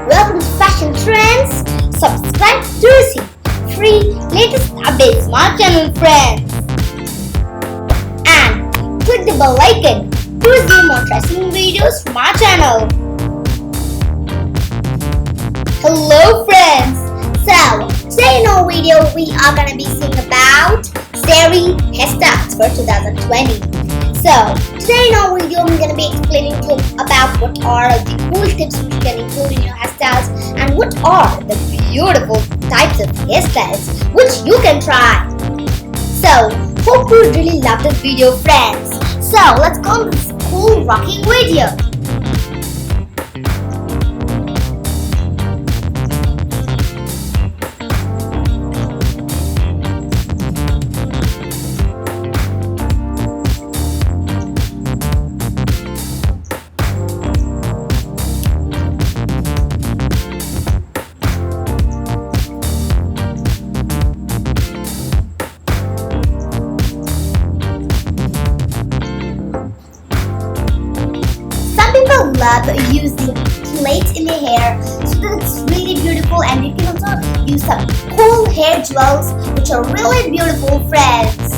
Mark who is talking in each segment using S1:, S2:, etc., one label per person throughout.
S1: Welcome to Fashion Trends. Subscribe to receive free latest updates on our channel, friends. And click the bell icon to receive more interesting videos from our channel. Hello, friends. So today in our video we are gonna be seeing about saree hairstyles for 2020. So today in our video I'm gonna be explaining to you about what are the cool tips which you can include in your hairstyles and what are the beautiful types of hairstyles which you can try. So hope you really love this video, friends. So let's go on this cool rocking video. People love using plaits in their hair so that it's really beautiful, and you can also use some cool hair jewels which are really beautiful, friends.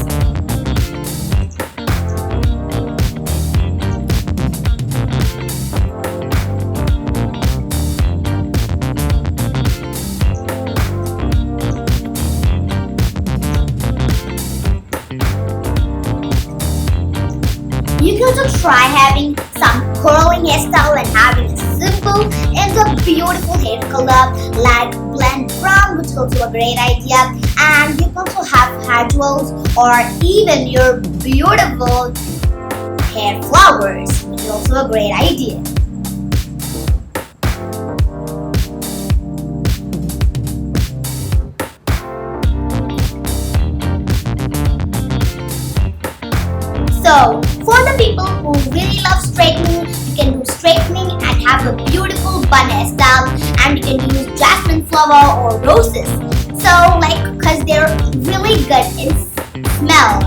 S1: You can also try having some curling hairstyle and having a simple and a beautiful hair color like blonde brown, which is also a great idea. And you can also have hair jewels or even your beautiful hair flowers, which is also a great idea. So, for the people who really love straightening, you can do straightening and have a beautiful bun hairstyle, and you can use jasmine flower or roses. So, cause they're really good in smell.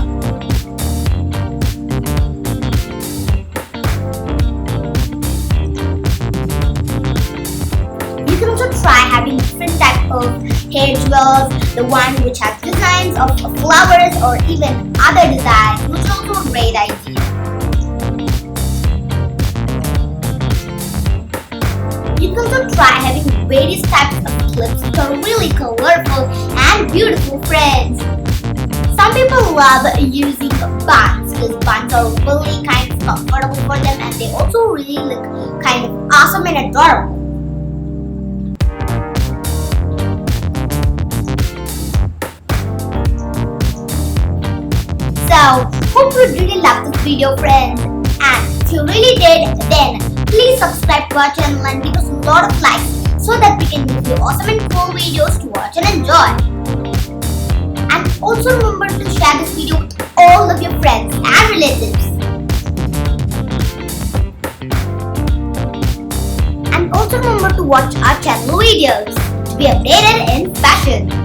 S1: You can also try having different types of hair jewels, the one which has designs of flowers or even other designs, which is also a great idea. You can also try having various types of clips which are really colorful and beautiful, friends. Some people love using buns because buns are really kind of comfortable for them, and they also really look kind of awesome and adorable. So, hope you really loved this video, friends. And if you really did, then please subscribe to our channel and give us a lot of likes so that we can give you awesome and cool videos to watch and enjoy. And also remember to share this video with all of your friends and relatives. And also remember to watch our channel videos to be updated in fashion.